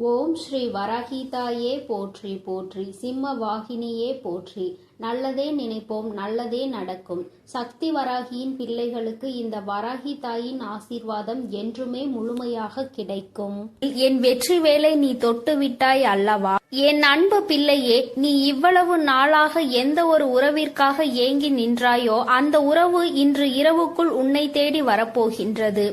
ஓம் ஸ்ரீ வராகிதாயே போற்றி போற்றி, சிம்ம வாகினியே போற்றி. நல்லதே நினைப்போம், நல்லதே நடக்கும். சக்தி வராகியின் பிள்ளைகளுக்கு இந்த வராகி தாயின் ஆசீர்வாதம் என்றுமே முழுமையாக கிடைக்கும். என் வெற்றி வேலை நீ தொட்டு விட்டாய் அல்லவா? என் அன்பு பிள்ளையே, நீ இவ்வளவு நாளாக எந்த ஒரு உறவிற்காக ஏங்கி நின்றாயோ அந்த உறவு இன்று இரவுக்குள் உன்னை தேடி வரப்போகின்றது.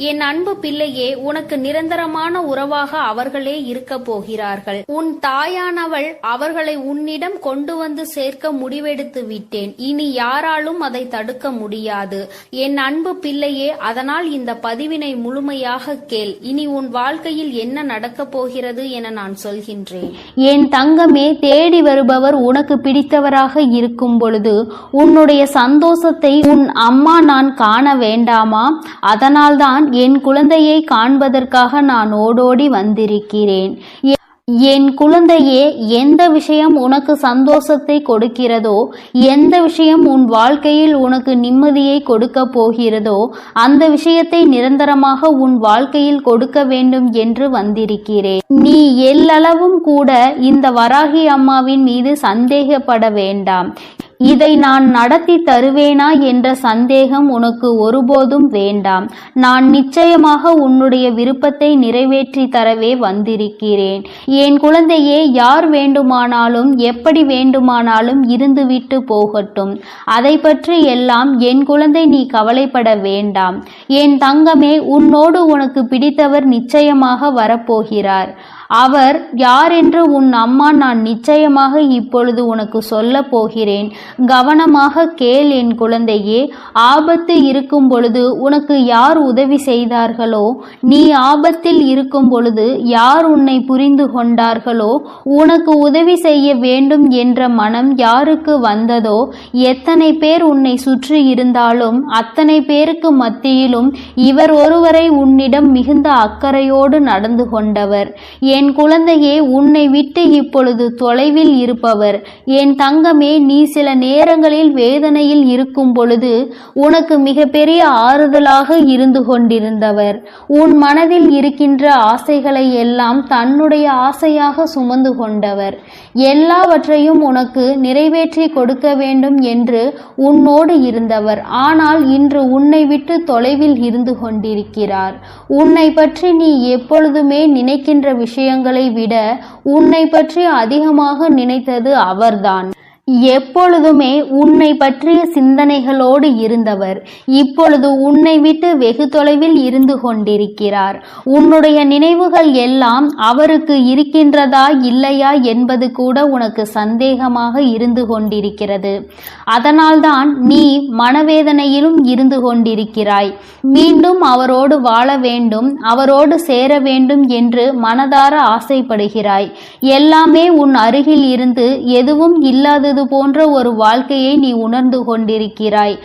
என் அன்பு பிள்ளையே, உனக்கு நிரந்தரமான உறவாக அவர்களே இருக்க போகிறார்கள். உன் தாயானவள் அவர்களை உன்னிடம் கொண்டு வந்து சேர்க்க முடிவெடுத்து விட்டேன். இனி யாராலும் அதை தடுக்க முடியாது. என் அன்பு பிள்ளையே, அதனால் இந்த பதிவினை முழுமையாக கேள். இனி உன் வாழ்க்கையில் என்ன நடக்கப் போகிறது என நான் சொல்கின்றேன். என் தங்கமே, தேடி வருபவர் உனக்கு பிடித்தவராக இருக்கும் பொழுது உன்னுடைய சந்தோஷத்தை உன் அம்மா நான் காண வேண்டாமா? அதனால்தான் என் குழந்தையை காண்பதற்காக நான் ஓடோடி வந்திருக்கிறேன். என் குழந்தையே, எந்த விஷயம் உனக்கு சந்தோஷத்தை கொடுக்கிறதோ, எந்த விஷயம் உன் வாழ்க்கையில் உனக்கு நிம்மதியை கொடுக்க போகிறதோ அந்த விஷயத்தை நிரந்தரமாக உன் வாழ்க்கையில் கொடுக்க வேண்டும் என்று வந்திருக்கிறேன். நீ எல்லளவும் கூட இந்த வராகி அம்மாவின் மீது சந்தேகப்பட வேண்டாம். இதை நான் நடத்தி தருவேனா என்ற சந்தேகம் உனக்கு ஒருபோதும் வேண்டாம். நான் நிச்சயமாக உன்னுடைய விருப்பத்தை நிறைவேற்றி தரவே வந்திருக்கிறேன். என் குழந்தையே, யார் வேண்டுமானாலும் எப்படி வேண்டுமானாலும் இருந்துவிட்டு போகட்டும். அதை பற்றி எல்லாம் என் குழந்தை நீ கவலைப்பட வேண்டாம். என் தங்கமே, உன்னோடு உனக்கு பிடித்தவர் நிச்சயமாக வரப்போகிறார். அவர் யார் என்று உன் அம்மா நான் நிச்சயமாக இப்பொழுது உனக்கு சொல்ல போகிறேன். கவனமாக கேள் என் குழந்தையே. ஆபத்து இருக்கும் பொழுது உனக்கு யார் உதவி செய்தார்களோ, நீ ஆபத்தில் இருக்கும் பொழுது யார் உன்னை புரிந்து கொண்டார்களோ, உனக்கு உதவி செய்ய வேண்டும் என்ற மனம் யாருக்கு வந்ததோ, எத்தனை பேர் உன்னை சுற்றி இருந்தாலும் அத்தனை பேருக்கு மத்தியிலும் இவர் ஒருவரை உன்னிடம் மிகுந்த அக்கறையோடு நடந்து கொண்டவர். என் குழந்தையே, உன்னை விட்டு இப்பொழுது தொலைவில் இருப்பவர். என் தங்கமே, நீ சில நேரங்களில் வேதனையில் இருக்கும் பொழுது உனக்கு மிகப்பெரிய ஆறுதலாக இருந்து கொண்டிருந்தவர். உன் மனதில் இருக்கின்ற ஆசைகளை எல்லாம் தன்னுடைய ஆசையாக சுமந்து கொண்டவர். எல்லாவற்றையும் உனக்கு நிறைவேற்றி கொடுக்க வேண்டும் என்று உன்னோடு இருந்தவர். ஆனால் இன்று உன்னை விட்டு தொலைவில் இருந்து கொண்டிருக்கிறார். உன்னை பற்றி நீ எப்பொழுதுமே நினைக்கின்ற விஷயங்களை விட உன்னை பற்றி அதிகமாக நினைத்தது அவர்தான். எப்பொழுதுமே உன்னை பற்றிய சிந்தனைகளோடு இருந்தவர் இப்பொழுது உன்னை விட்டு வெகு தொலைவில் இருந்து கொண்டிருக்கிறார். உன்னுடைய நினைவுகள் எல்லாம் அவருக்கு இருக்கின்றதா இல்லையா என்பது கூட உனக்கு சந்தேகமாக இருந்து கொண்டிருக்கிறது. அதனால்தான் நீ மனவேதனையிலும் இருந்து கொண்டிருக்கிறாய். மீண்டும் அவரோடு வாழ வேண்டும், அவரோடு சேர வேண்டும் என்று மனதார ஆசைப்படுகிறாய். எல்லாமே உன் அருகில் இருந்து எதுவும் இல்லாதது போன்ற ஒரு வாழ்க்கையை நீ உணர்ந்து கொண்டிருக்கிறாய்.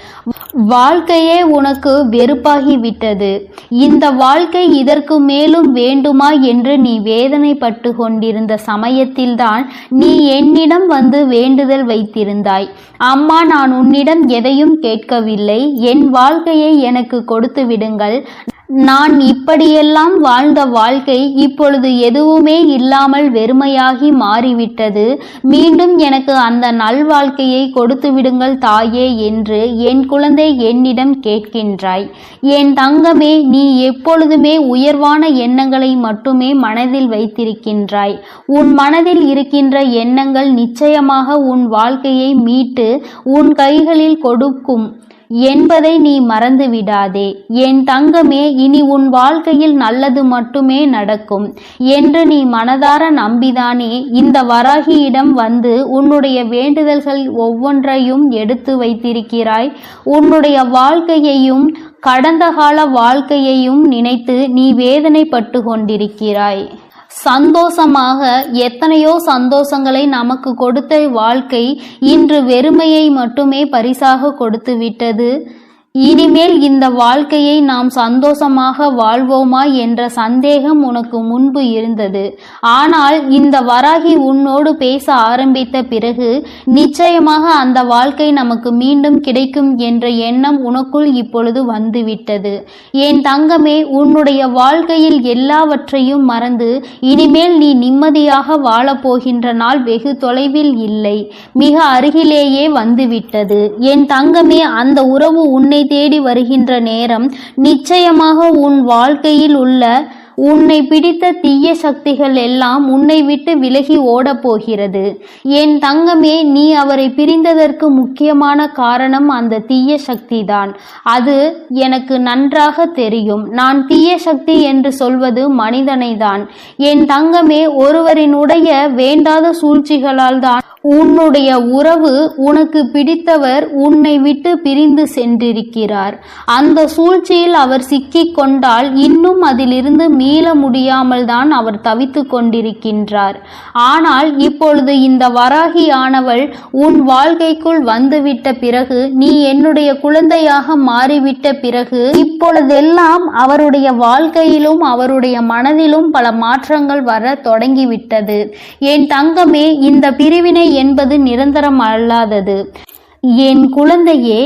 வாழ்க்கையே உனக்கு வெறுப்பாகிவிட்டது. இந்த வாழ்க்கை இதற்கு மேலும் வேண்டுமா என்று நீ வேதனைப்பட்டு கொண்டிருந்த சமயத்தில்தான் நீ என்னிடம் வந்து வேண்டுதல் வைத்திருந்தாய். அம்மா, நான் உன்னிடம் எதையும் கேட்கவில்லை. என் வாழ்க்கையை எனக்கு கொடுத்து விடுங்கள். நான் இப்படியெல்லாம் வாழ்ந்த வாழ்க்கை இப்பொழுது எதுவுமே இல்லாமல் வெறுமையாகி மாறிவிட்டது. மீண்டும் எனக்கு அந்த நல்வாழ்க்கையை கொடுத்து விடுங்கள் தாயே என்று என் குழந்தை என்னிடம் கேட்கின்றாய். என் தங்கமே, நீ எப்பொழுதுமே உயர்வான எண்ணங்களை மட்டுமே மனதில் வைத்திருக்கின்றாய். உன் மனதில் இருக்கின்ற எண்ணங்கள் நிச்சயமாக உன் வாழ்க்கையை மீட்டு உன் கைகளில் கொடுக்கும் என்பதை நீ மறந்து விடாதே. என் தங்கமே, இனி உன் வாழ்க்கையில் நல்லது மட்டுமே நடக்கும் என்று நீ மனதார நம்பிதானே இந்த வராகியிடம் வந்து உன்னுடைய வேண்டுதல்கள் ஒவ்வொன்றையும் எடுத்து வைத்திருக்கிறாய். உன்னுடைய வாழ்க்கையையும் கடந்த கால வாழ்க்கையையும் நினைத்து நீ வேதனைப்பட்டு கொண்டிருக்கிறாய். சந்தோஷமாக எத்தனையோ சந்தோஷங்களை நமக்கு கொடுத்த வாழ்க்கை இன்று வெறுமையை மட்டுமே பரிசாக கொடுத்து விட்டது. இனிமேல் இந்த வாழ்க்கையை நாம் சந்தோஷமாக வாழ்வோமா என்ற சந்தேகம் உனக்கு முன்பு இருந்தது. ஆனால் இந்த வராகி உன்னோடு பேச ஆரம்பித்த பிறகு நிச்சயமாக அந்த வாழ்க்கை நமக்கு மீண்டும் கிடைக்கும் என்ற எண்ணம் உனக்குள் இப்பொழுது வந்துவிட்டது. என் தங்கமே, உன்னுடைய வாழ்க்கையில் எல்லாவற்றையும் மறந்து இனிமேல் நீ நிம்மதியாக வாழப்போகின்ற நாள் வெகு தொலைவில் இல்லை, மிக அருகிலேயே வந்துவிட்டது. என் தங்கமே, அந்த உறவு உன்னை தேடி வருகின்ற நேரம் நிச்சயமாக உன் வாழ்க்கையில் உள்ள உன்னை பிடித்த தீய சக்திகள் எல்லாம் உன்னை விட்டு விலகி ஓடப் போகிறது. என் தங்கமே, நீ அவரை பிரிந்ததற்கு முக்கியமான காரணம் அந்த தீய சக்திதான். அது எனக்கு நன்றாக தெரியும். நான் தீய சக்தி என்று சொல்வது மனிதனை தான். என் தங்கமே, ஒருவரினுடைய வேண்டாத சூழ்ச்சிகளால் தான் உன்னுடைய உறவு உனக்கு பிடித்தவர் உன்னை விட்டு பிரிந்து சென்றிருக்கிறார். அந்த சூழ்ச்சியில் அவர் சிக்கிக் கொண்டால் இன்னும் அதிலிருந்து மீள முடியாமல் தான் அவர் தவித்து கொண்டிருக்கின்றார். ஆனால் இப்பொழுது இந்த வராகியானவள் உன் வாழ்க்கைக்குள் வந்துவிட்ட பிறகு, நீ என்னுடைய குழந்தையாக மாறிவிட்ட பிறகு, இப்பொழுதெல்லாம் அவருடைய வாழ்க்கையிலும் அவருடைய மனதிலும் பல மாற்றங்கள் வர தொடங்கிவிட்டது. என் தங்கமே, இந்த பிரிவினை என்பது நிரந்தரம் அல்லாதது. என் குழந்தையே,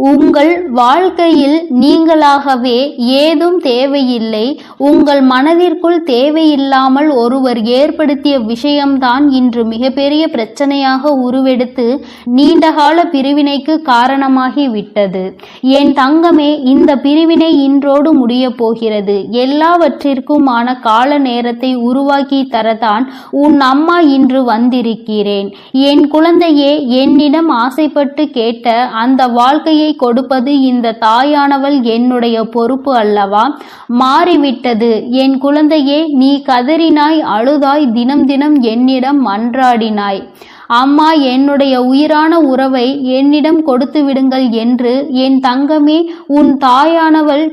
உங்கள் வாழ்க்கையில் நீங்களாகவே ஏதும் தேவையில்லை. உங்கள் மனதிற்குள் தேவையில்லாமல் ஒருவர் ஏற்படுத்திய விஷயம்தான் இன்று மிகப்பெரிய பிரச்சனையாக உருவெடுத்து நீண்டகால பிரிவினைக்கு காரணமாகி விட்டது. என் தங்கமே, இந்த பிரிவினை இன்றோடு முடிய போகிறது. எல்லாவற்றிற்குமான கால நேரத்தை உருவாக்கி தரதான் உன் அம்மா இன்று வந்திருக்கிறேன். என் குழந்தையே, என்னிடம் ஆசைப்பட்டு கேட்ட அந்த வாழ்க்கையை கொடுப்பது இந்த தாயானவள் என்னுடைய பொறுப்பு அல்லவா? மாறிவிட்டது. என் குழந்தையே, நீ கதறினாய், அழுதாய், தினம் தினம் என்னிடம் மன்றாடினாய். அம்மா, என்னுடைய உயிரான உறவை என்னிடம் கொடுத்து விடுங்கள் என்று. என் தங்கமே, உன் தாயானவள்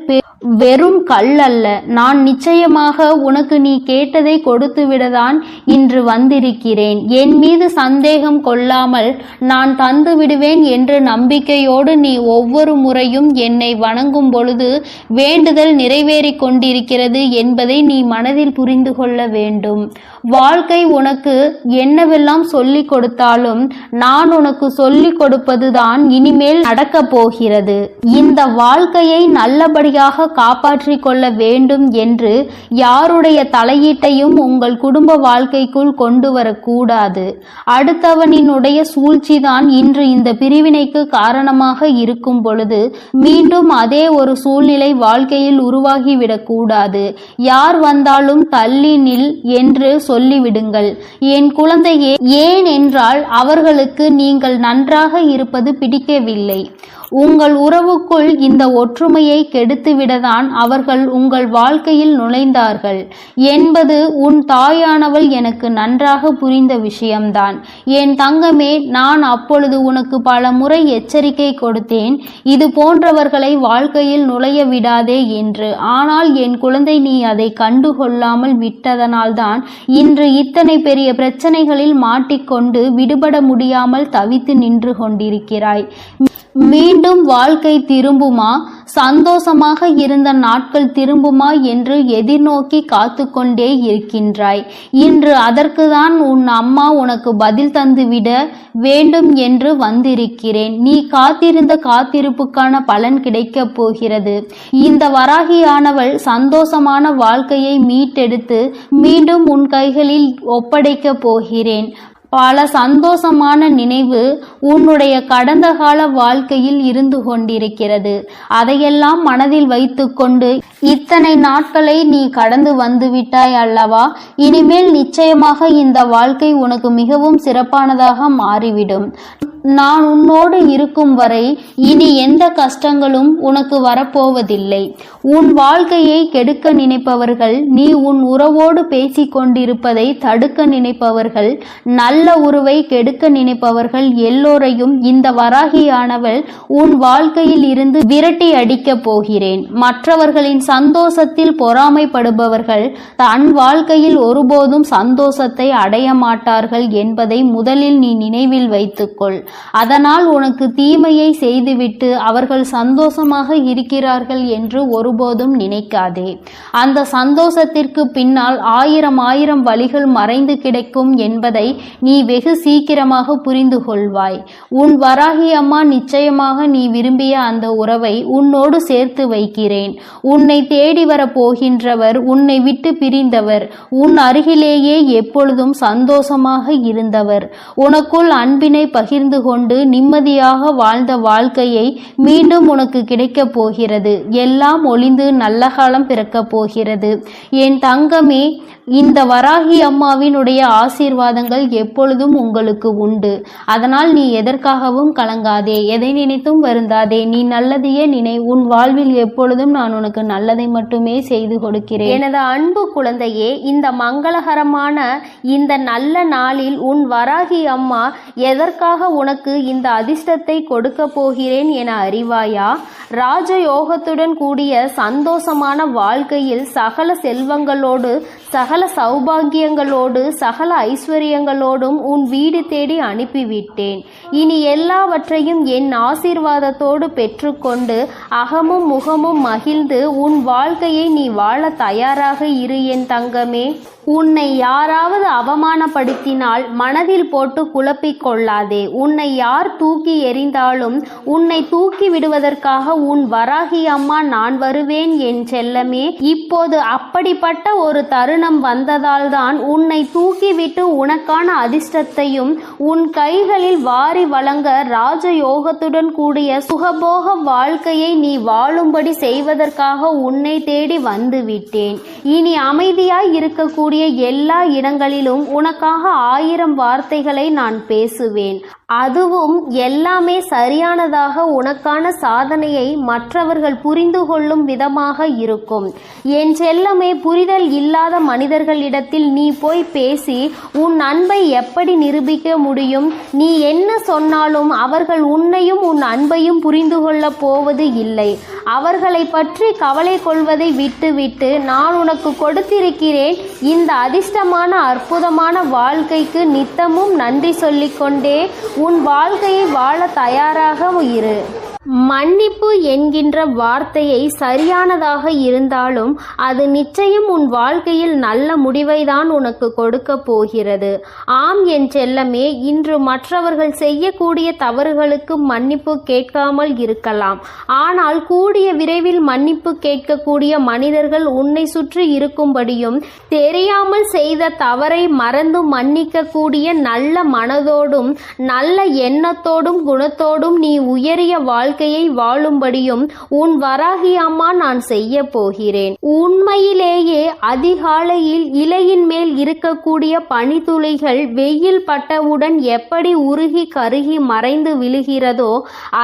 வெறும் கல் அல்ல. நான் நிச்சயமாக உனக்கு நீ கேட்டதை கொடுத்து விடதான் இன்று வந்திருக்கிறேன். என் மீது சந்தேகம் கொள்ளாமல் நான் தந்து விடுவேன் என்ற நம்பிக்கையோடு நீ ஒவ்வொரு முறையும் என்னை வணங்கும் பொழுது வேண்டுதல் நிறைவேறி கொண்டிருக்கிறது என்பதை நீ மனதில் புரிந்து கொள்ள வேண்டும். வாழ்க்கை உனக்கு என்னவெல்லாம் சொல்லிக் கொடுத்தாலும் நான் உனக்கு சொல்லிக் கொடுப்பதுதான் இனிமேல் நடக்கப் போகிறது. இந்த வாழ்க்கையை நல்லபடியாக காப்பாற்றிக் கொள்ள வேண்டும் என்று யாருடைய தலையீட்டையும் உங்கள் குடும்ப வாழ்க்கைக்குள் கொண்டு வரக்கூடாது. அடுத்தவனினுடைய சூழ்ச்சிதான் இன்று இந்த பிரிவினைக்கு காரணமாக இருக்கும் பொழுது மீண்டும் அதே ஒரு சூழ்நிலை வாழ்க்கையில் உருவாகிவிடக்கூடாது. யார் வந்தாலும் தள்ளி நில் என்று சொல்லிவிடுங்கள். என் குழந்தையே, ஏன் என்றால் அவர்களுக்கு நீங்கள் நன்றாக இருப்பது பிடிக்கவில்லை. உங்கள் உறவுக்குள் இந்த ஒற்றுமையை கெடுத்துவிடதான் அவர்கள் உங்கள் வாழ்க்கையில் நுழைந்தார்கள் என்பது உன் தாயானவள் எனக்கு நன்றாக புரிந்த விஷயம்தான். என் தங்கமே, நான் அப்பொழுது உனக்கு பல முறை எச்சரிக்கை கொடுத்தேன், இது போன்றவர்களை வாழ்க்கையில் நுழைய விடாதே என்று. ஆனால் என் குழந்தை, நீ அதை கண்டுகொள்ளாமல் விட்டதனால்தான் இன்று இத்தனை பெரிய பிரச்சனைகளில் மாட்டிக்கொண்டு விடுபட முடியாமல் தவித்து நின்று கொண்டிருக்கிறாய். மீண்டும் வாழ்க்கை திரும்புமா, சந்தோஷமாக இருந்த நாட்கள் திரும்புமா என்று எதிர்நோக்கி காத்து கொண்டே இருக்கின்றாய். இன்று அதற்குதான் உன் அம்மா உனக்கு பதில் தந்துவிட வேண்டும் என்று வந்திருக்கிறேன். நீ காத்திருந்த காத்திருப்புக்கான பலன் கிடைக்கப் போகிறது. இந்த வராகியானவள் சந்தோஷமான வாழ்க்கையை மீட்டெடுத்து மீண்டும் உன் கைகளில் ஒப்படைக்கப் போகிறேன். பல சந்தோஷமான நினைவு உன்னுடைய கடந்த கால வாழ்க்கையில் இருந்து கொண்டிருக்கிறது. அதையெல்லாம் மனதில் வைத்துக்கொண்டு இத்தனை நாட்களை நீ கடந்து வந்துவிட்டாய் அல்லவா? இனிமேல் நிச்சயமாக இந்த வாழ்க்கை உனக்கு மிகவும் சிறப்பானதாக மாறிவிடும். நான் உன்னோடு இருக்கும் வரை இனி எந்த கஷ்டங்களும் உனக்கு வரப்போவதில்லை. உன் வாழ்க்கையை கெடுக்க நினைப்பவர்கள், நீ உன் உறவோடு பேசி கொண்டிருப்பதை தடுக்க நினைப்பவர்கள், நல்ல உறவை கெடுக்க நினைப்பவர்கள் எல்லோரையும் இந்த வராகியானவள் உன் வாழ்க்கையில் இருந்து விரட்டி அடிக்கப் போகிறேன். மற்றவர்களின் சந்தோஷத்தில் பொறாமைப்படுபவர்கள் தன் வாழ்க்கையில் ஒருபோதும் சந்தோஷத்தை அடைய மாட்டார்கள் என்பதை முதலில் நீ நினைவில் வைத்துக்கொள். அதனால் உனக்கு தீமையை செய்துவிட்டு அவர்கள் சந்தோஷமாக இருக்கிறார்கள் என்று ஒருபோதும் நினைக்காதே. அந்த சந்தோஷத்திற்கு பின்னால் ஆயிரம் வழிகள் மறைந்து கிடைக்கும் என்பதை நீ வெகு சீக்கிரமாக புரிந்து கொள்வாய். உன் வராகி அம்மா நிச்சயமாக நீ விரும்பிய அந்த உறவை உன்னோடு சேர்த்து வைக்கிறேன். உன்னை தேடி வர போகின்றவர், உன்னை விட்டு பிரிந்தவர், உன் அருகிலேயே எப்பொழுதும் சந்தோஷமாக இருந்தவர், உனக்குள் அன்பினை பகிர்ந்து கொண்டு நிம்மதியாக வாழ்ந்த வாழ்க்கையை மீண்டும் உனக்கு கிடைக்கப் போகிறது. எல்லாம் ஒளிந்து நல்ல காலம் பிறக்கப் போகிறது. என் தங்கமே, இந்த வராகி அம்மாவினுடைய ஆசீர்வாதங்கள் எப்பொழுதும் உங்களுக்கு உண்டு. அதனால் நீ எதற்காகவும் கலங்காதே, எதை நினைத்தும் வருந்தாதே. நீ நல்லதையே நினை. உன் வாழ்வில் எப்பொழுதும் நான் உனக்கு நல்லதை மட்டுமே செய்து கொடுக்கிறேன். எனது அன்பு குழந்தையே, இந்த மங்களகரமான இந்த நல்ல நாளில் உன் வராகி அம்மா எதற்காக உனக்கு இந்த அதிர்ஷ்டத்தை கொடுக்க போகிறேன் என அறிவாயா? ராஜயோகத்துடன் கூடிய சந்தோஷமான வாழ்க்கையில் சகல செல்வங்களோடு, சகல சௌபாகியங்களோடு, சகல ஐஸ்வர்யங்களோடும் உன் வீடு தேடி அனுப்பிவிட்டேன். இனி எல்லாவற்றையும் என் ஆசீர்வாதத்தோடு பெற்றுக்கொண்டு அகமும் முகமும் மகிழ்ந்து உன் வாழ்க்கையை நீ வாழ தயாராக இரு என் தங்கமே. உன்னை யாராவது அவமானப்படுத்தினால் மனதில் போட்டு குழப்பிக் கொள்ளாதே. உன்னை யார் தூக்கி எறிந்தாலும் உன்னை தூக்கி விடுவதற்காக உன் வராகி அம்மா நான் வருவேன் என் செல்லமே. இப்போது அப்படிப்பட்ட ஒரு தருணம் வந்ததால் தான் உன்னை தூக்கிவிட்டு உனக்கான அதிர்ஷ்டத்தையும் உன் கைகளில் வாரி வழங்க ராஜயோகத்துடன் கூடிய சுகபோக வாழ்க்கையை நீ வாழும்படி செய்வதற்காக உன்னை தேடி வந்துவிட்டேன். இனி அமைதியாய் இருக்கக்கூடிய எல்லா இடங்களிலும் உனக்காக 1000 வார்த்தைகளை நான் பேசுவேன். அதுவும் எல்லாமே சரியானதாக உனக்கான சாதனையை மற்றவர்கள் புரிந்து கொள்ளும் விதமாக இருக்கும். என் செல்லமே, புரிதல் இல்லாத மனிதர்களிடத்தில் நீ போய் பேசி உன் அன்பை எப்படி நிரூபிக்க முடியும்? நீ என்ன சொன்னாலும் அவர்கள் உன்னையும் உன் அன்பையும் புரிந்து கொள்ளப் போவது இல்லை. அவர்களை பற்றி கவலை கொள்வதை விட்டுவிட்டு நான் உனக்கு கொடுத்திருக்கிறேன் இந்த அதிர்ஷ்டமான அற்புதமான வாழ்க்கைக்கு நித்தமும் நன்றி சொல்லிக்கொண்டே உன் வாழ்க்கையை வாழ தயாராக இரு. மன்னிப்பு என்கின்ற வார்த்தையை சரியானதாக இருந்தாலும் அது நிச்சயம் உன் வாழ்க்கையில் நல்ல முடிவை தான் உனக்கு கொடுக்க போகிறது. ஆம் என் செல்லமே, இன்று மற்றவர்கள் செய்யக்கூடிய தவறுகளுக்கு மன்னிப்பு கேட்காமல் இருக்கலாம். ஆனால் கூடிய விரைவில் மன்னிப்பு கேட்கக்கூடிய மனிதர்கள் உன்னை சுற்றி இருக்கும்படியும், தெரியாமல் செய்த தவறை மறந்து மன்னிக்கக்கூடிய நல்ல மனதோடும் நல்ல எண்ணத்தோடும் குணத்தோடும் நீ உயரிய வாழ்க்கையை வாழும்படியும் உன் வராகி அம்மா நான் செய்ய போகிறேன். உண்மையிலேயே அதிகாலையில் இலையின் மேல் இருக்கக்கூடிய பனித்துளிகள் வெயில் பட்டவுடன் எப்படி உருகி கருகி மறைந்து விழுகிறதோ,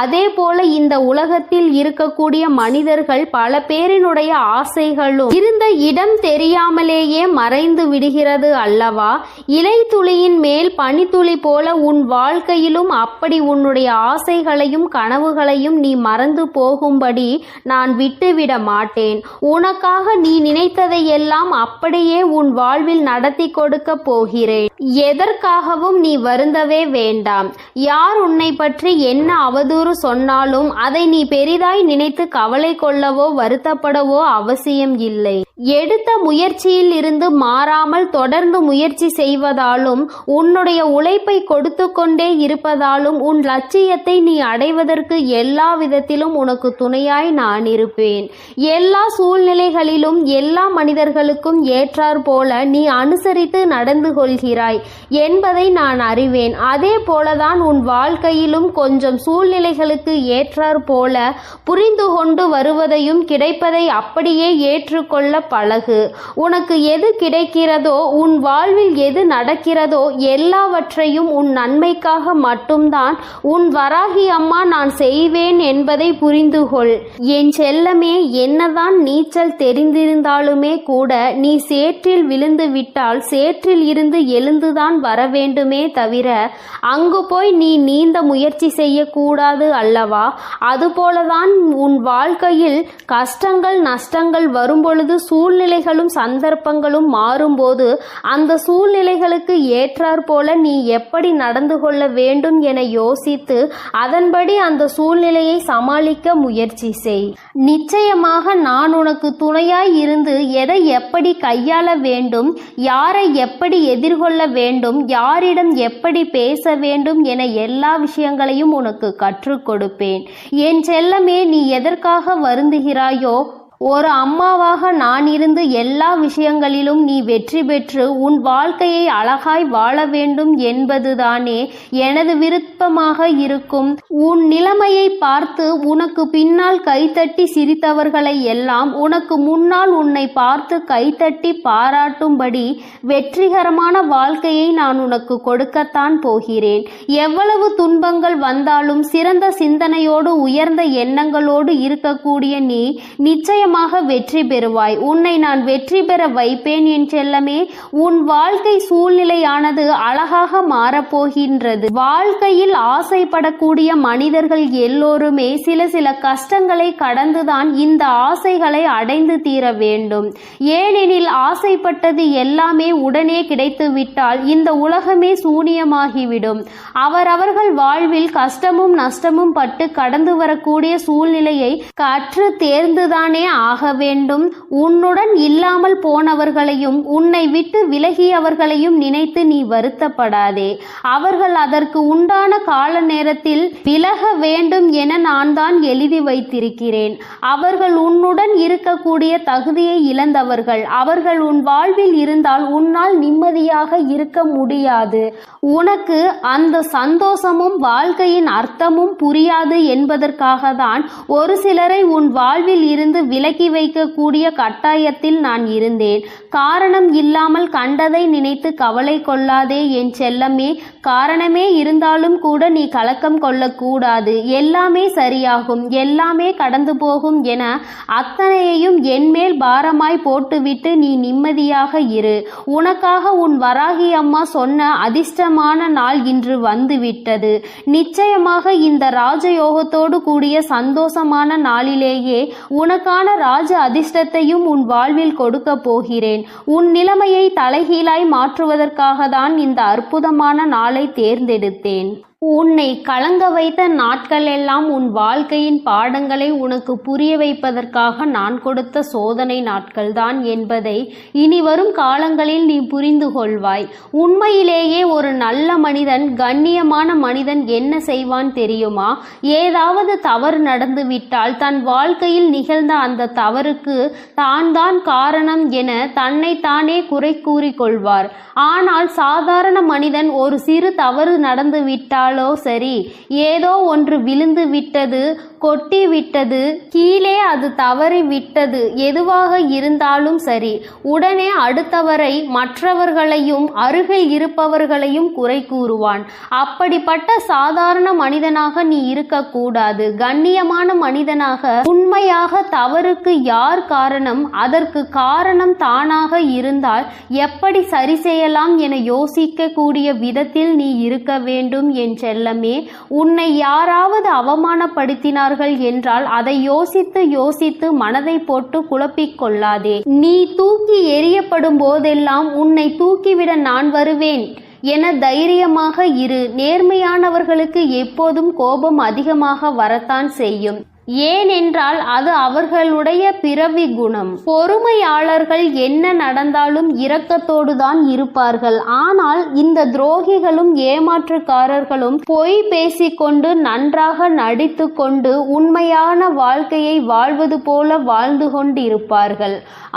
அதே போல இந்த உலகத்தில் இருக்கக்கூடிய மனிதர்கள் பல பேரினுடைய ஆசைகளும் இருந்த இடம் தெரியாமலேயே மறைந்து விடுகிறது அல்லவா? இலை துளியின் மேல் பனித்துளி போல உன் வாழ்க்கையிலும் அப்படி உன்னுடைய ஆசைகளையும் கனவுகளையும் நீ மறந்து போகும்படி நான் விட்டுவிட மாட்டேன். உனக்காக நீ நினைத்ததையெல்லாம் அப்படியே உன் வாழ்வில் நடத்தி கொடுக்க போகிறேன். எதற்காகவும் நீ வருந்தவே வேண்டாம். யார் உன்னை பற்றி என்ன அவதூறு சொன்னாலும் அதை நீ பெரிதாய் நினைத்து கவலை கொள்ளவோ வருத்தப்படவோ அவசியம் இல்லை. எடுத்த முயற்சியில் இருந்து மாறாமல் தொடர்ந்து முயற்சி செய்வதாலும் உன்னுடைய உழைப்பை கொடுத்து கொண்டே இருப்பதாலும் உன் லட்சியத்தை நீ அடைவதற்கு எல்லா விதத்திலும் உனக்கு துணையாய் நான் இருப்பேன். எல்லா சூழ்நிலைகளிலும் எல்லா மனிதர்களுக்கும் ஏற்றார் போல நீ அனுசரித்து நடந்து கொள்கிறாய் என்பதை நான் அறிவேன். அதே போலதான் உன் வாழ்க்கையிலும் கொஞ்சம் சூழ்நிலைகளுக்கு ஏற்றார் போல புரிந்து கொண்டு வருவதையும் கிடைப்பதை அப்படியே ஏற்றுக்கொள்ள பழகு. உனக்கு எது கிடைக்கிறதோ, உன் வாழ்வில் எது நடக்கிறதோ எல்லாவற்றையும் உன் நன்மைக்காக மட்டும்தான் உன் வராகி அம்மா நான் செய்வேன் என்பதை புரிந்து கொள். என் செல்லமே, என்னதான் நீச்சல் தெரிந்திருந்தாலுமே கூட நீ சேற்றில் விழுந்து விட்டால் சேற்றில் இருந்து எழுந்துதான் வர வேண்டுமே தவிர அங்கு போய் நீ நீந்த முயற்சி செய்யக்கூடாது அல்லவா? அதுபோலதான் உன் வாழ்க்கையில் கஷ்டங்கள் நஷ்டங்கள் வரும்பொழுது சூழ்நிலைகளும் சந்தர்ப்பங்களும் மாறும்போது அந்த சூழ்நிலைகளுக்கு ஏற்றாற் போல நீ எப்படி நடந்து கொள்ள வேண்டும் என யோசித்து அதன்படி அந்த சூழ்நிலையை சமாளிக்க முயற்சி செய். நிச்சயமாக நான் உனக்கு துணையாய் இருந்து எதை எப்படி கையாள வேண்டும், யாரை எப்படி எதிர்கொள்ள வேண்டும், யாரிடம் எப்படி பேச வேண்டும் என எல்லா விஷயங்களையும் உனக்கு கற்றுக் கொடுப்பேன். என் செல்லமே, நீ எதற்காக வருந்துகிறாயோ? ஒரு அம்மாவாக நான் இருந்து எல்லா விஷயங்களிலும் நீ வெற்றி பெற்று உன் வாழ்க்கையை அழகாய் வாழ வேண்டும் என்பதுதானே எனது விருப்பமாக இருக்கும். உன் நிலைமையை பார்த்து உனக்கு பின்னால் கைத்தட்டி சிரித்தவர்களை எல்லாம் உனக்கு முன்னால் உன்னை பார்த்து கைத்தட்டி பாராட்டும்படி வெற்றிகரமான வாழ்க்கையை நான் உனக்கு கொடுக்கத்தான் போகிறேன். எவ்வளவு துன்பங்கள் வந்தாலும் சிறந்த சிந்தனையோடு உயர்ந்த எண்ணங்களோடு இருக்கக்கூடிய நீ நிச்சயம் வெற்றி பெறுவாய். உன்னை நான் வெற்றி பெற வைப்பேன் என் செல்லமே. உன் வாழ்க்கை சூழ்நிலையானது அழகாக மாறப்போகின்றது. வாழ்க்கையில் ஆசைப்படக்கூடிய மனிதர்கள் எல்லோருமே சில சில கஷ்டங்களை கடந்துதான் இந்த ஆசைகளை அடைந்து தீர வேண்டும். ஏனெனில் ஆசைப்பட்டது எல்லாமே உடனே கிடைத்துவிட்டால் இந்த உலகமே சூனியமாகிவிடும். அவரவர்கள் வாழ்வில் கஷ்டமும் நஷ்டமும் பட்டு கடந்து வரக்கூடிய சூழ்நிலையை கற்று தேர்ந்துதானே ஆக வேண்டும். உன்னுடன் இல்லாமல் போனவர்களையும் உன்னை விட்டு விலகியவர்களையும் நினைத்து நீ வருத்தப்படாதே. அவர்கள் அதற்கு உண்டான கால நேரத்தில் விலக வேண்டும் என நான் தான் எழுதி வைத்திருக்கிறேன். அவர்கள் உன்னுடன் இருக்கக்கூடிய தகுதியை இழந்தவர்கள். அவர்கள் உன் வாழ்வில் இருந்தால் உன்னால் நிம்மதியாக இருக்க முடியாது. உனக்கு அந்த சந்தோஷமும் வாழ்க்கையின் அர்த்தமும் புரியாது என்பதற்காக தான் ஒரு சிலரை உன் வாழ்வில் இருந்து விலக்கி வைக்கக்கூடிய கட்டாயத்தில் நான் இருந்தேன். காரணம் இல்லாமல் கண்டதை நினைத்து கவலை கொள்ளாதே என் செல்லமே. காரணமே இருந்தாலும் கூட நீ கலக்கம் கொள்ளக்கூடாது. எல்லாமே சரியாகும், எல்லாமே கடந்து போகும் என அத்தனையையும் என்மேல் பாரமாய் போட்டுவிட்டு நீ நிம்மதியாக இரு. உனக்காக உன் வராகி அம்மா சொன்ன அதிர்ஷ்டமான நாள் இன்று வந்துவிட்டது. நிச்சயமாக இந்த ராஜயோகத்தோடு கூடிய சந்தோஷமான நாளிலேயே உனக்கான ராஜ அதிர்ஷ்டத்தையும் உன் வாழ்வில் கொடுக்க போகிறேன். உன் நிலைமையை தலைகீழாய் மாற்றுவதற்காக தான் இந்த அற்புதமான நாளை தேர்ந்தெடுத்தேன். உன்னை கலங்க வைத்த நாட்கள் எல்லாம் உன் வாழ்க்கையின் பாடங்களை உனக்கு புரிய வைப்பதற்காக நான் கொடுத்த சோதனை நாட்கள்தான் என்பதை இனி வரும் காலங்களில் நீ புரிந்து கொள்வாய். உண்மையிலேயே ஒரு நல்ல மனிதன், கண்ணியமான மனிதன் என்ன செய்வான் தெரியுமா? ஏதாவது தவறு நடந்துவிட்டால் தன் வாழ்க்கையில் நிகழ்ந்த அந்த தவறுக்கு தான் காரணம் என தன்னைத்தானே குறை கூறிக்கொள்வார். ஆனால் சாதாரண மனிதன் ஒரு சிறு தவறு நடந்துவிட்டால் சரி, ஏதோ ஒன்று விழுந்து விட்டது, கொட்டி விட்டது, கீழே அது தவறி விட்டது, எதுவாக இருந்தாலும் சரி, உடனே அடுத்தவரை, மற்றவர்களையும் அருகில் இருப்பவர்களையும் குறை கூறுவான். அப்படிப்பட்ட சாதாரண மனிதனாக நீ இருக்கக்கூடாது. கண்ணியமான மனிதனாக உண்மையாக தவறுக்கு யார் காரணம், அதற்கு காரணம் தானாக இருந்தால் எப்படி சரி செய்யலாம் என யோசிக்க கூடிய விதத்தில் நீ இருக்க வேண்டும் என் செல்லமே. உன்னை யாராவது அவமானப்படுத்தினார்கள் என்றால் அதை யோசித்து யோசித்து மனதை போட்டு குழப்பிக் கொள்ளாதே. நீ தூக்கி எறியப்படும் போதெல்லாம் உன்னை தூக்கிவிட நான் வருவேன் என தைரியமாக இரு. நேர்மையானவர்களுக்கு எப்போதும் கோபம் அதிகமாக வரத்தான் செய்யும். ஏனென்றால் அது அவர்களுடைய பிறவி குணம். பொறுமையாளர்கள் என்ன நடந்தாலும் இரக்கத்தோடு தான் இருப்பார்கள். ஆனால் இந்த துரோகிகளும் ஏமாற்றுக்காரர்களும் பொய் பேசிக்கொண்டு நன்றாக நடித்து கொண்டு உண்மையான வாழ்க்கையை வாழ்வது போல வாழ்ந்து கொண்டிருப்பார்கள்.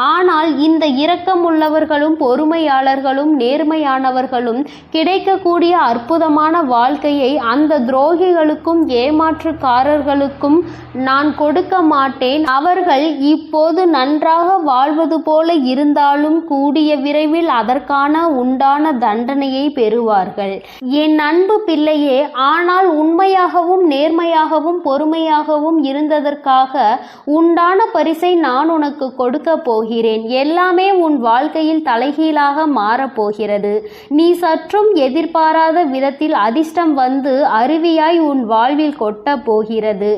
ஆனால் இந்த இரக்கமுள்ளவர்களும் பொறுமையாளர்களும் நேர்மையானவர்களும் கிடைக்கக்கூடிய அற்புதமான வாழ்க்கையை அந்த துரோகிகளுக்கும் ஏமாற்றுக்காரர்களுக்கும் நான் கொடுக்க மாட்டேன். அவர்கள் இப்போது நன்றாக வாழ்வது போல இருந்தாலும் கூடிய விரைவில் அதற்கான உண்டான தண்டனையை பெறுவார்கள். என் அன்பு பிள்ளையே, ஆனால் உண்மையாகவும் நேர்மையாகவும் பொறுமையாகவும் இருந்ததற்காக உண்டான பரிசை நான் உனக்கு கொடுக்க போகிறேன். எல்லாமே உன் வாழ்க்கையில் தலைகீழாக மாறப்போகிறது. நீ சற்றும் எதிர்பாராத விதத்தில் அதிர்ஷ்டம் வந்து அருவியாய் உன் வாழ்வில் கொட்ட போகிறது.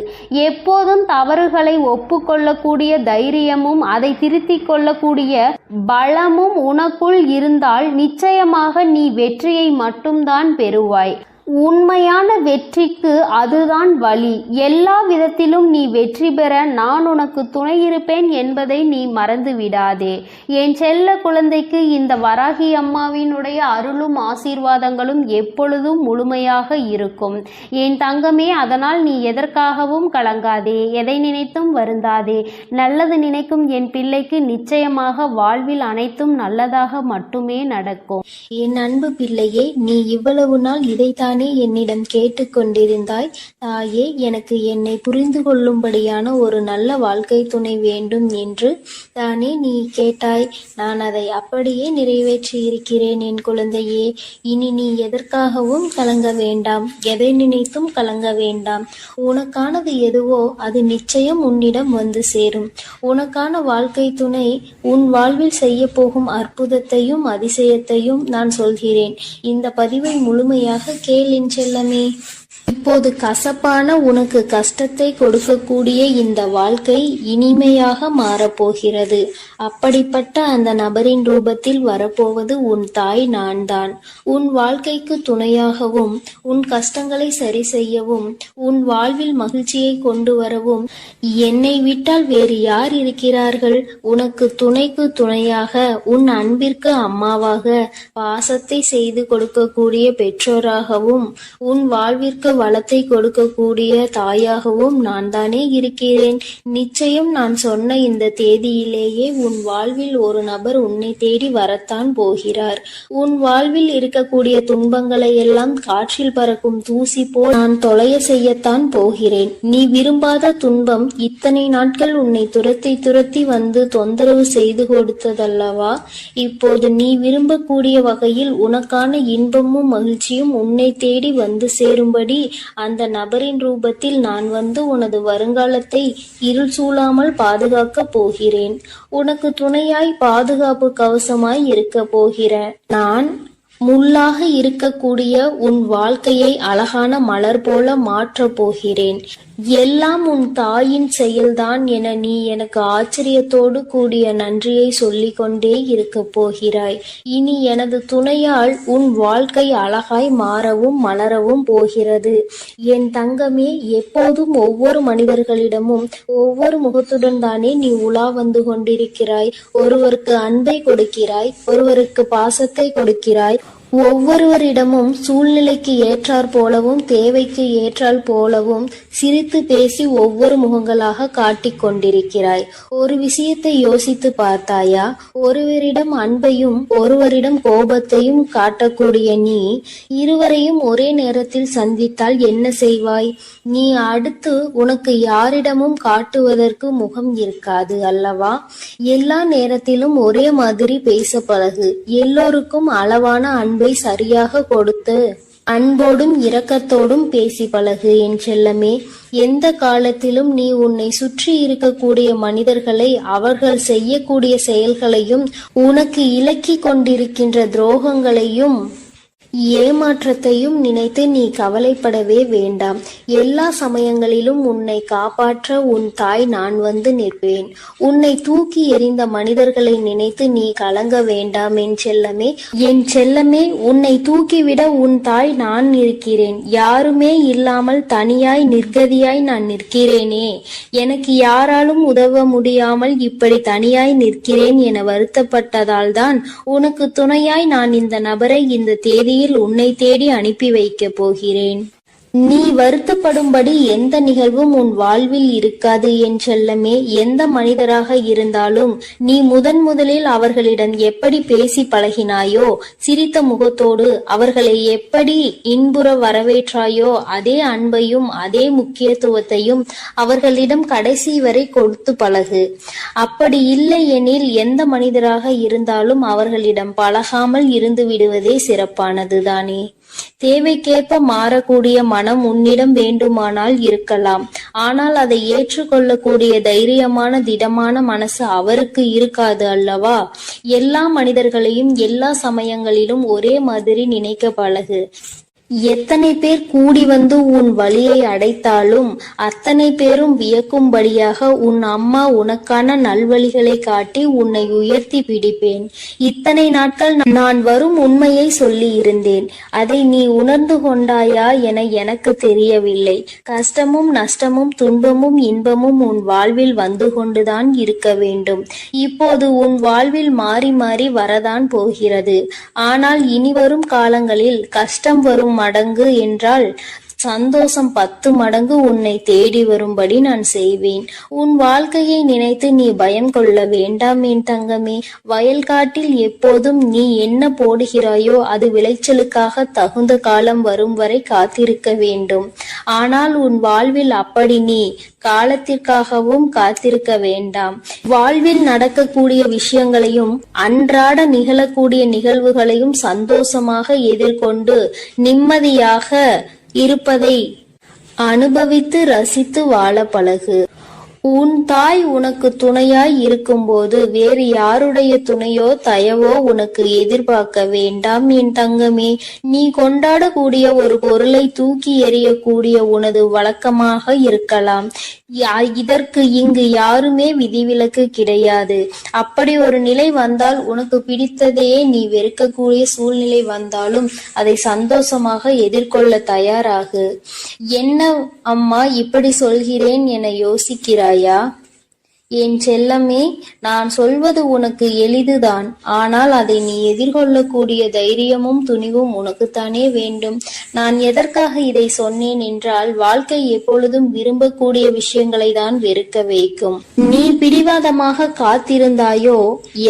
எப்போதும் தவறுகளை ஒப்புக்கொள்ளக்கூடிய தைரியமும் அதை திருத்திக் கொள்ளக்கூடிய பலமும் உனக்குள் இருந்தால் நிச்சயமாக நீ வெற்றியை மட்டும்தான் பெறுவாய். உண்மையான வெற்றிக்கு அதுதான் வழி. எல்லா விதத்திலும் நீ வெற்றி பெற நான் உனக்கு துணை இருப்பேன் என்பதை நீ மறந்து விடாதே. என் செல்ல குழந்தைக்கு இந்த வராகி அம்மாவினுடைய அருளும் ஆசீர்வாதங்களும் எப்பொழுதும் முழுமையாக இருக்கும் என் தங்கமே. அதனால் நீ எதற்காகவும் கலங்காதே, எதை நினைத்தும் வருந்தாதே. நல்லது நினைக்கும் என் பிள்ளைக்கு நிச்சயமாக வாழ்வில் அனைத்தும் நல்லதாக மட்டுமே நடக்கும். என் அன்பு பிள்ளையே, நீ இவ்வளவு நாள் இதைத்தானே என்னிடம் கேட்டுக்கொண்டிருந்தாய். தாயே, எனக்கு என்னை புரிந்து கொள்ளும்படியான ஒரு நல்ல வாழ்க்கை துணை வேண்டும் என்று தானே நீ கேட்டாய். நான் அதை அப்படியே நிறைவேற்றி இருக்கிறேன் என் குழந்தையே. இனி நீ எதற்காகவும் கலங்க வேண்டாம், எதை நினைத்தும் கலங்க வேண்டாம். உனக்கானது எதுவோ அது நிச்சயம் உன்னிடம் வந்து சேரும். உனக்கான வாழ்க்கை துணை உன் வாழ்வில் செய்ய போகும் அற்புதத்தையும் அதிசயத்தையும் நான் சொல்கிறேன். இந்த பதிவை முழுமையாக கேள் என் செல்லமே. இப்போது கசப்பான உனக்கு கஷ்டத்தை கொடுக்கக்கூடிய இந்த வாழ்க்கை இனிமையாக மாறப்போகிறது. அப்படிப்பட்ட அந்த நபரின் ரூபத்தில் வரப்போவது உன் தாய் நான் தான். உன் வாழ்க்கைக்கு துணையாகவும் உன் கஷ்டங்களை சரி செய்யவும் உன் வாழ்வில் மகிழ்ச்சியை கொண்டு வரவும் என்னை விட்டால் வேறு யார் இருக்கிறார்கள்? உனக்கு துணைக்கு துணையாக உன் அன்பிற்கு அம்மாவாக பாசத்தை செய்து கொடுக்கக்கூடிய பெற்றோராகவும் உன் வாழ்விற்கு வளத்தை கொடுக்கக்கூடிய தாயாகவும் நான் தானே இருக்கிறேன். நிச்சயம் நான் சொன்ன இந்த தேதியிலேயே உன் வாழ்வில் ஒரு நபர் உன்னை தேடி வரத்தான் போகிறார். உன் வாழ்வில் இருக்கக்கூடிய துன்பங்களை எல்லாம் காற்றில் பறக்கும் தூசி போல் நான் தொலைய செய்யத்தான் போகிறேன். நீ விரும்பாத துன்பம் இத்தனை நாட்கள் உன்னை துரத்தி துரத்தி வந்து தொந்தரவு செய்து கொடுத்ததல்லவா? இப்போது நீ விரும்பக்கூடிய வகையில் உனக்கான இன்பமும் மகிழ்ச்சியும் உன்னை தேடி வந்து சேரும்படி அந்த நபரின் ரூபத்தில் நான் வந்து உனது வருங்காலத்தை இருள் சூழாமல் பாதுகாக்க போகிறேன். உனக்கு துணையாய் பாதுகாப்பு கவசமாய் இருக்க போகிறேன். நான் முள்ளாக இருக்கக்கூடிய உன் வாழ்க்கையை அழகான மலர் போல மாற்றப் போகிறேன். எல்லாம் உன் தாயின் செயல்தான் என நீ எனக்கு ஆச்சரியத்தோடு கூடிய நன்றியை சொல்லிக் கொண்டே இருக்க போகிறாய். இனி எனது துணையால் உன் வாழ்க்கை அழகாய் மாறவும் மலரவும் போகிறது. என் தங்கமே, எப்போதும் ஒவ்வொரு மனிதர்களிடமும் ஒவ்வொரு முகத்துடன் தானே நீ உலா வந்து கொண்டிருக்கிறாய். ஒருவருக்கு அன்பை கொடுக்கிறாய், ஒருவருக்கு பாசத்தை கொடுக்கிறாய். ஒவ்வொருவரிடமும் சூழ்நிலைக்கு ஏற்றாற் போலவும் தேவைக்கு ஏற்றால் போலவும் சிரித்து பேசி ஒவ்வொரு முகங்களாக காட்டிக் கொண்டிருக்கிறாய். ஒரு விஷயத்தை யோசித்து பார்த்தாயா? ஒருவரிடம் அன்பையும் ஒருவரிடம் கோபத்தையும் காட்டக்கூடிய நீ இருவரையும் ஒரே நேரத்தில் சந்தித்தால் என்ன செய்வாய்? நீ அடுத்து உனக்கு யாரிடமும் காட்டுவதற்கு முகம் இருக்காது அல்லவா? எல்லா நேரத்திலும் ஒரே மாதிரி பேச பழகு. எல்லோருக்கும் அளவான அன்பை சரியாக கொடுத்து அன்போடும் இரக்கத்தோடும் பேசி பழகு என் செல்லமே. எந்த காலத்திலும் நீ உன்னை சுற்றி இருக்கக்கூடிய மனிதர்களை, அவர்கள் செய்யக்கூடிய செயல்களையும், உனக்கு இலக்கி கொண்டிருக்கின்ற துரோகங்களையும் ஏமாற்றத்தையும் நினைத்து நீ கவலைப்படவே வேண்டாம். எல்லா சமயங்களிலும் உன்னை காப்பாற்ற உன் தாய் நான் வந்து நிற்பேன். உன்னை தூக்கி எறிந்த மனிதர்களை நினைத்து நீ கலங்க வேண்டாம் என் செல்லமே. என் செல்லமே, உன்னை தூக்கிவிட உன் தாய் நான் இருக்கிறேன். யாருமே இல்லாமல் தனியாய் நிர்கதியாய் நான் நிற்கிறேனே, எனக்கு யாராலும் உதவ முடியாமல் இப்படி தனியாய் நிற்கிறேன் என வருத்தப்பட்டதால் தான் உனக்கு துணையாய் நான் இந்த நபரை இந்த தேதியில் உன்னை தேடி அனுப்பி வைக்கப் போகிறேன். நீ வருத்தப்படும்படி எந்த நிகழ்வும் உன் வாழ்வில் இருக்காது என் செல்லமே. எந்த மனிதராக இருந்தாலும் நீ முதலில் அவர்களிடம் எப்படி பேசி பழகினாயோ, சிரித்த முகத்தோடு அவர்களை எப்படி இன்புற வரவேற்றாயோ, அதே அன்பையும் அதே முக்கியத்துவத்தையும் அவர்களிடம் கடைசி வரை கொடுத்து பழகு. அப்படி இல்லை எனில் எந்த மனிதராக இருந்தாலும் அவர்களிடம் பழகாமல் இருந்து விடுவதே சிறப்பானதுதானே. தேவைக்கேற்ப மாறக்கூடிய மனம் உன்னிடம் வேண்டுமானால் இருக்கலாம். ஆனால் அதை ஏற்றுக்கொள்ளக்கூடிய தைரியமான திடமான மனசு அவருக்கு இருக்காது அல்லவா? எல்லா மனிதர்களையும் எல்லா சமயங்களிலும் ஒரே மாதிரி நினைக்க பழகு. எத்தனை பேர் கூடி வந்து உன் வழியை அடைத்தாலும் அத்தனை பேரும் வியக்கும்படியாக உன் அம்மா உனக்கான நல்வழிகளை காட்டி உன்னை உயர்த்தி பிடிப்பேன். இத்தனை நாட்கள் நான் வரும் உண்மையை சொல்லி இருந்தேன். அதை நீ உணர்ந்து கொண்டாயா என எனக்கு தெரியவில்லை. கஷ்டமும் நஷ்டமும் துன்பமும் இன்பமும் உன் வாழ்வில் வந்து கொண்டுதான் இருக்க வேண்டும். இப்போது உன் வாழ்வில் மாறி மாறி வரதான் போகிறது. ஆனால் இனி வரும் காலங்களில் கஷ்டம் வரும் மடங்கு என்றால் சந்தோஷம் 10 மடங்கு உன்னை தேடி வரும்படி நான் செய்வேன். உன் வாழ்க்கையை நினைத்து நீ பயம் கொள்ள வேண்டாம் என் தங்கமே. வயல்காட்டில் எப்போதும் நீ என்ன போடுகிறாயோ அது விளைச்சலுக்காக தகுந்த காலம் வரும் வரை காத்திருக்க வேண்டும். ஆனால் உன் வாழ்வில் அப்படி நீ காலத்திற்காகவும் காத்திருக்க வேண்டாம். வாழ்வில் நடக்கக்கூடிய விஷயங்களையும் அன்றாட நிகழக்கூடிய நிகழ்வுகளையும் சந்தோஷமாக எதிர்கொண்டு நிம்மதியாக இருப்பதை அனுபவித்து ரசித்து வாழ பழகு. உன் தாய் உனக்கு துணையாய் இருக்கும்போது வேறு யாருடைய துணையோ தயவோ உனக்கு எதிர்பார்க்க வேண்டாம் என் தங்கமே. நீ கொண்டாடக்கூடிய ஒரு பொருளை தூக்கி எறியக்கூடிய உனது வழக்கமாக இருக்கலாம். இதற்கு இங்கு யாருமே விதிவிலக்கு கிடையாது. அப்படி ஒரு நிலை வந்தால் உனக்கு பிடித்ததையே நீ வெறுக்கக்கூடிய சூழ்நிலை வந்தாலும் அதை சந்தோஷமாக எதிர்கொள்ள தயாராகு. என்ன அம்மா இப்படி சொல்கிறேன் என யோசிக்கிறாய்? என் செல்லமே, நான் சொல்வது உனக்கு எளிதுதான். ஆனால் அதை நீ எதிர்கொள்ளக்கூடிய தைரியமும் துணிவும் உனக்குத்தானே வேண்டும். நான் எதற்காக இதை சொன்னேன் என்றால், வாழ்க்கை எப்பொழுதும் விரும்பக்கூடிய விஷயங்களை தான் வெறுக்க வைக்கும். நீ பிடிவாதமாக காத்திருந்தாயோ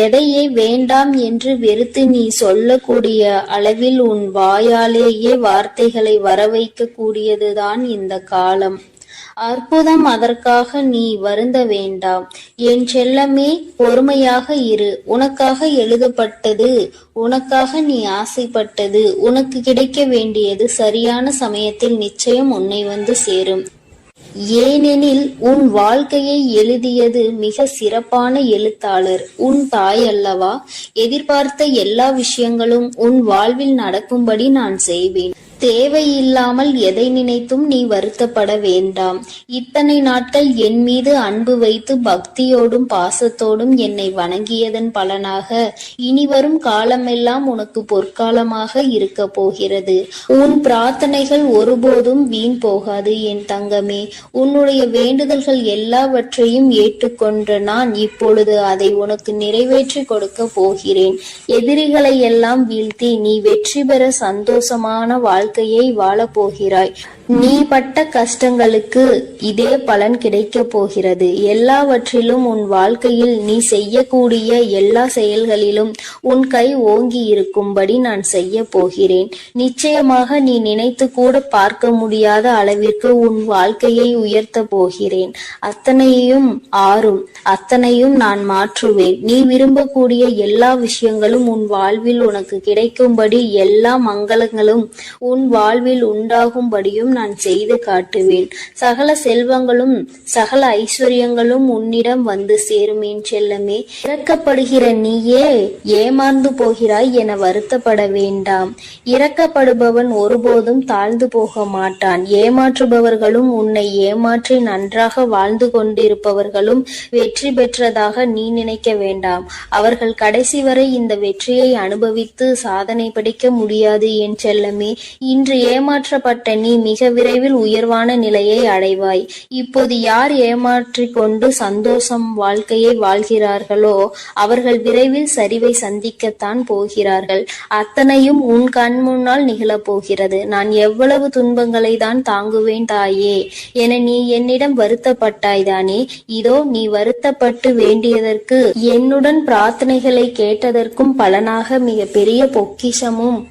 எதையே வேண்டாம் என்று வெறுத்து நீ சொல்லக்கூடிய அளவில் உன் வாயாலேயே வார்த்தைகளை வரவைக்க கூடியதுதான் இந்த காலம். அற்புதம். அதற்காக நீ வருந்த வேண்டாம் என் செல்லமே. பொறுமையாக இரு. உனக்காக எழுதப்பட்டது, உனக்காக நீ ஆசைப்பட்டது, உனக்கு கிடைக்க வேண்டியது சரியான சமயத்தில் நிச்சயம் உன்னை வந்து சேரும். ஏனெனில் உன் வாழ்க்கையை எழுதியது மிக சிறப்பான எழுத்தாளர் உன் தாய் அல்லவா? எதிர்பார்த்த எல்லா விஷயங்களும் உன் வாழ்வில் நடக்கும்படி நான் செய்வேன். தேவையில்லாமல் எதை நினைத்தும் நீ வருத்தப்பட வேண்டாம். இத்தனை நாட்கள் என் மீது அன்பு வைத்து பக்தியோடும் பாசத்தோடும் என்னை வணங்கியதன் பலனாக இனி வரும் காலமெல்லாம் உனக்கு பொற்காலமாக இருக்க போகிறது. உன் பிரார்த்தனைகள் ஒருபோதும் வீண் போகாது என் தங்கமே. உன்னுடைய வேண்டுதல்கள் எல்லாவற்றையும் ஏற்றுக்கொண்ட நான் இப்பொழுது அதை உனக்கு நிறைவேற்றி கொடுக்க போகிறேன். எதிரிகளை எல்லாம் வீழ்த்தி நீ வெற்றி பெற சந்தோஷமான வாழ்க்கையை வாழப் போகிறாய். நீ பட்ட கஷ்டங்களுக்கு இதே பலன் கிடைக்க போகிறது. எல்லாவற்றிலும் உன் வாழ்க்கையில் நீ செய்யக்கூடிய எல்லா செயல்களிலும் உன் கை ஓங்கி இருக்கும்படி நான் செய்ய போகிறேன். நிச்சயமாக நீ நினைத்து கூட பார்க்க முடியாத அளவிற்கு உன் வாழ்க்கையை உயர்த்த போகிறேன். அத்தனையும் ஆறும், அத்தனையும் நான் மாற்றுவேன். நீ விரும்பக்கூடிய எல்லா விஷயங்களும் உன் வாழ்வில் உனக்கு கிடைக்கும்படி, எல்லா மங்களங்களும் உன் வாழ்வில் உண்டாகும்படியும் நான் செய்து காட்டுவேன். சகல செல்வங்களும் சகல ஐஸ்வர்யங்களும் உன்னிடம் வந்து சேரும் என் செல்லமே. இறக்கப்படுகிற நீயே ஏமாந்து போகிறாய் என வருத்தப்பட வேண்டாம். இறக்கப்படுபவன் ஒருபோதும் தாழ்ந்து போக மாட்டான். ஏமாற்றுபவர்களும் உன்னை ஏமாற்றி நன்றாக வாழ்ந்து கொண்டிருப்பவர்களும் வெற்றி பெற்றதாக நீ நினைக்க வேண்டாம். அவர்கள் கடைசி வரை இந்த வெற்றியை அனுபவித்து சாதனை படைக்க முடியாது என் செல்லமே. இன்று ஏமாற்றப்பட்ட நீ மிக விரைவில் உயர்வான நிலையை அடைவாய். இப்போது யார் ஏமாற்றிக் கொண்டு சந்தோஷம் வாழ்க்கையை வாழ்கிறார்களோ அவர்கள் விரைவில் சரிவை சந்திக்கத்தான் போகிறார்கள். அத்தனையும் உன் கண் முன்னால் நிகழப் போகிறது. நான் எவ்வளவு துன்பங்களை தான் தாங்குவேன் தாயே என நீ என்னிடம் வருத்தப்பட்டாய்தானே. இதோ நீ வருத்தப்பட்டு வேண்டியதற்கு, என்னுடன் பிரார்த்தனைகளை கேட்டதற்கும் பலனாக மிக பெரிய பொக்கிஷமும்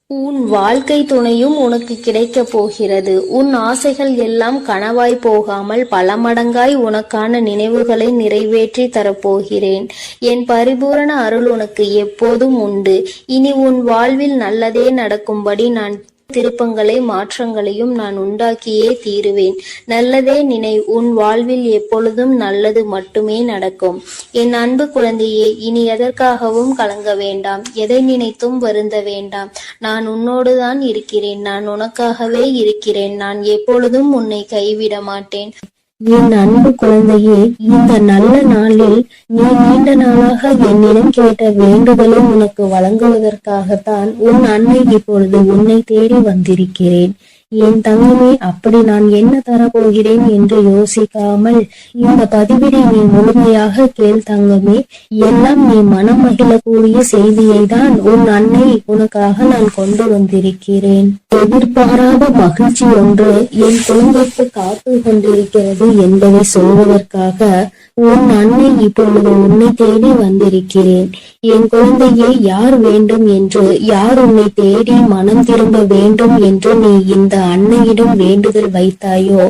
உன் வாழ்க்கை துணையும் உனக்கு கிடைக்க போகிறது. உன் ஆசைகள் எல்லாம் கனவாய் போகாமல் பல மடங்காய் உனக்கான நினைவுகளை நிறைவேற்றி தரப்போகிறேன். என் பரிபூரண அருள் உனக்கு எப்போதும் உண்டு. இனி உன் வாழ்வில் நல்லதே நடக்கும்படி நான் திருப்பங்களை மாற்றங்களையும் நான் உண்டாக்கியே தீருவேன். நல்லதே நினை, உன் வாழ்வில் எப்பொழுதும் நல்லது மட்டுமே நடக்கும். என் அன்பு குழந்தையே, இனி எதற்காகவும் கலங்க வேண்டாம், எதை நினைத்தும் வருந்த வேண்டாம். நான் உன்னோடுதான் இருக்கிறேன், நான் உனக்காகவே இருக்கிறேன், நான் எப்பொழுதும் உன்னை கைவிட மாட்டேன். என் அன்பு குழந்தையே, இந்த நல்ல நாளில் நீ நீண்ட நாளாக என்னிடம் கேட்ட வேண்டுதலை உனக்கு வழங்குவதற்காகத்தான் உன் அன்னை இப்பொழுது உன்னை தேடி வந்திருக்கிறேன். என் தங்கமே, அப்படி நான் என்ன தரப்போகிறேன் என்று யோசிக்காமல் இந்த பதிவினை நீ முழுமையாக கேள் தங்கமே. எல்லாம் நீ மனம் மகிழக்கூடிய செய்தியை தான் உன் அன்னை உனக்காக நான் கொண்டு வந்திருக்கிறேன். எதிர்பாராத மகிழ்ச்சி ஒன்று என் குழந்தைக்கு காத்து கொண்டிருக்கிறது என்பதை சொல்வதற்காக உன் அன்னை இப்பொழுது உன்னை தேடி வந்திருக்கிறேன். என் குழந்தையை யார் வேண்டும் என்று, யார் உன்னை தேடி மனம் திரும்ப வேண்டும் என்று நீ இந்த அன்னையிடம் வேண்டுதல் வைத்தாயோ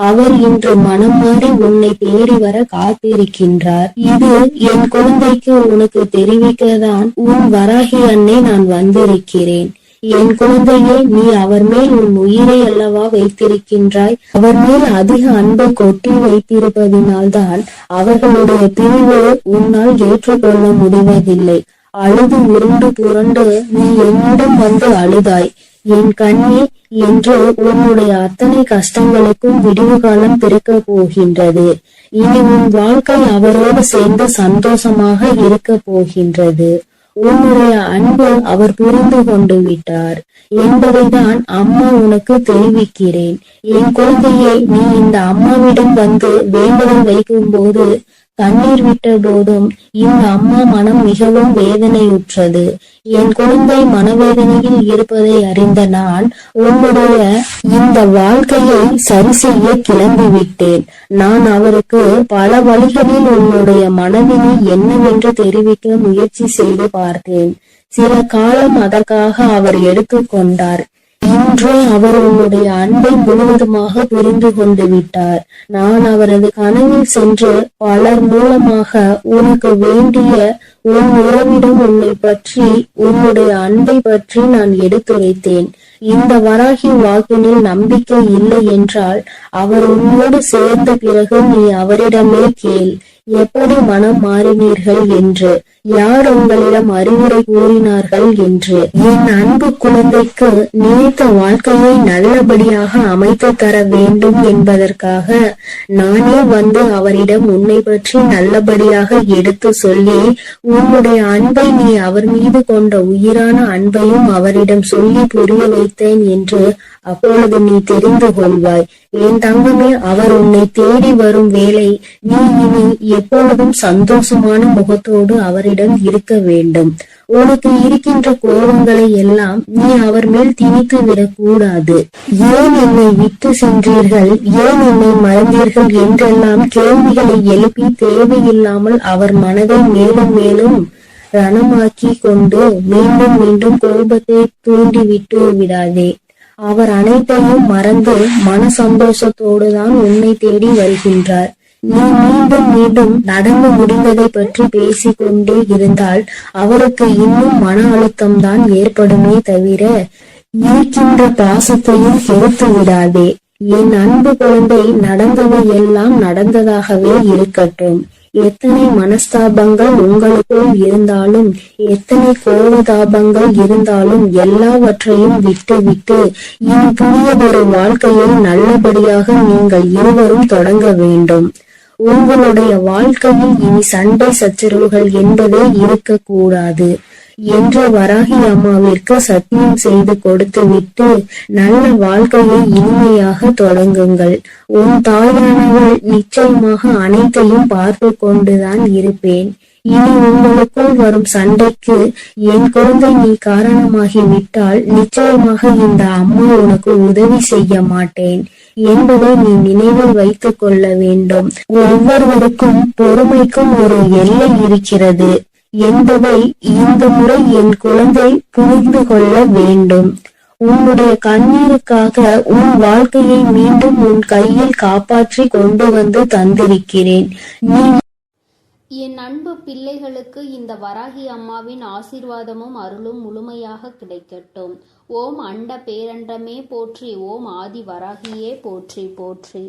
அவர் இன்று மனம் மாறி உன்னை தேடி வர காத்திருக்கின்றார். இது என் குழந்தைக்கு உனக்கு தெரிவிக்கத்தான் உன் வராகி அன்னை நான் வந்திருக்கிறேன். என் குழந்தையே, நீ அவர் மேல் உன் உயிரை அல்லவா வைத்திருக்கின்றாய். அவர் மேல் அதிக அன்பை கொட்டி வைத்திருப்பதினால்தான் அவர்களுடைய பிரிவு உன்னால் ஏற்றுக்கொள்ள முடிவதில்லை. அழுது உருண்டு புரண்டு நீ என்னிடம் வந்து அழுதாய். என் கண்ணே, என்று உன்னுடைய அத்தனை கஷ்டங்களுக்கும் விடிவு காலம் பிறக்க போகின்றது. இனி உன் வாழ்க்கை அவரோடு சேர்ந்து சந்தோஷமாக இருக்க போகின்றது. உன்னுடைய அன்பு அவர் புரிந்து கொண்டு விட்டார் என்பதைதான் அம்மா உனக்கு தெரிவிக்கிறேன். என் குழந்தையை, நீ இந்த அம்மாவிடம் வந்து வேண்டுதல் வைக்கும் போது, கண்ணீர் விட்ட போதும் இந்த அம்மா மனம் மிகவும் வேதனையுற்றது. என் குழந்தை மனவேதனையில் இருப்பதை அறிந்த நான் உன்னுடைய இந்த வாழ்க்கையை சரி செய்ய கிளம்பிவிட்டேன். நான் அவருக்கு பல வழிகளில் உன்னுடைய மனதினை என்னவென்று தெரிவிக்க முயற்சி செய்து பார்த்தேன். சில காலம் அதற்காக அவர் எடுத்துக்கொண்டார். இன்று அவர் உன்னுடைய அன்பை முழுவதுமாக புரிந்து கொண்டு விட்டார். நான் அவரது கனவில் சென்று பலர் மூலமாக உனக்கு வேண்டிய உன் உறவிடம் உன்னை பற்றி, உன்னுடைய அன்பை பற்றி நான் எடுத்துரைத்தேன். இந்த வராகி வாக்கினில் நம்பிக்கை இல்லை என்றால் அவர் உன்னோடு சேர்ந்த பிறகு நீ அவரிடமே கேள், எப்படி மனம் மாறினீர்கள் என்று, யார் உங்களிடம் அறிவுரை கூறினார்கள் என்று. என் அன்பு குழந்தைக்கு நினைத்த வாழ்க்கையை நல்லபடியாக அமைத்து தர வேண்டும் என்பதற்காக நானே வந்து அவரிடம் உன்னை பற்றி நல்லபடியாக எடுத்து சொல்லி, உன்னுடைய அன்பை நீ அவர் மீது கொண்ட உயிரான அன்பையும் அவரிடம் சொல்லி புரிய வைத்தேன் என்று அப்பொழுது நீ தெரிந்து கொள்வாய். என் தங்கமே, அவர் உன்னை தேடி வரும் வேளை நீ இனி எப்பொழுதும் சந்தோஷமான முகத்தோடு அவரிடம் இருக்க வேண்டும். உனக்கு இருக்கின்ற கோபங்களை எல்லாம் நீ அவர் மேல் திணித்து விடக் கூடாது. ஏன் என்னை விட்டு சென்றீர்கள், ஏன் என்னை மறந்தீர்கள் என்றெல்லாம் கேள்விகளை எழுப்பி தேவையில்லாமல் அவர் மனதை மேலும் மேலும் ரணமாக்கி கொண்டு மீண்டும் மீண்டும் கோபத்தை தூண்டிவிட்டு விடாதே. அவர் அனைத்தையும் மறந்து மன சந்தோஷத்தோடுதான் உன்னை தேடி வருகின்றார். நீ மீண்டும் மீண்டும் நடந்து முடிந்ததை பற்றி பேசிக்கொண்டே இருந்தால் அவருக்கு இன்னும் மன அழுத்தம் தான் ஏற்படுமே தவிர இருக்கின்ற பாசத்தையும் கெடுத்து விடாதே. என் அன்பு குழந்தை, நடந்தவை எல்லாம் நடந்ததாகவே இருக்கட்டும். எத்தனை மனஸ்தாபங்கள் உங்களுக்குள் இருந்தாலும், எத்தனை கோபதாபங்கள் இருந்தாலும் எல்லாவற்றையும் விட்டு விட்டு இனி புதியதொரு வாழ்க்கையை நல்லபடியாக நீங்கள் இருவரும் தொடங்க வேண்டும். உங்களுடைய வாழ்க்கையில் இனி சண்டை சச்சரவுகள் என்பதே இருக்கக்கூடாது என்ற வராகி அம்மாவிற்கு சத்தியம் செய்து கொடுத்து விட்டு நல்ல வாழ்க்கையை இனிமையாக தொடங்குங்கள். உன் தாயானவள் நிச்சயமாக அனைத்தையும் பார்த்து கொண்டுதான் இருப்பேன். இனி உங்களுக்குள் வரும் சண்டைக்கு என் குழந்தை நீ காரணமாகி விட்டால் நிச்சயமாக இந்த அம்மா உனக்கு உதவி செய்ய மாட்டேன் என்பதை நீ நினைவில் வைத்துக் கொள்ள வேண்டும். ஒவ்வொருவருக்கும் பொறுமைக்கும் ஒரு எல்லை இருக்கிறது என்பதை இந்த முறை என் குழந்தை புரிந்து கொள்ள வேண்டும். உன்னுடைய கண்ணீருக்காக உன் வாழ்க்கையை மீண்டும் உன் கையில் காப்பாற்றி கொண்டு வந்து தந்திருக்கிறேன். நீ என் அன்பு பிள்ளைகளுக்கு இந்த வராகி அம்மாவின் ஆசீர்வாதமும் அருளும் முழுமையாக கிடைக்கட்டும். ஓம் அண்ட பேரண்டமே போற்றி. ஓம் ஆதி வராகியே போற்றி போற்றி.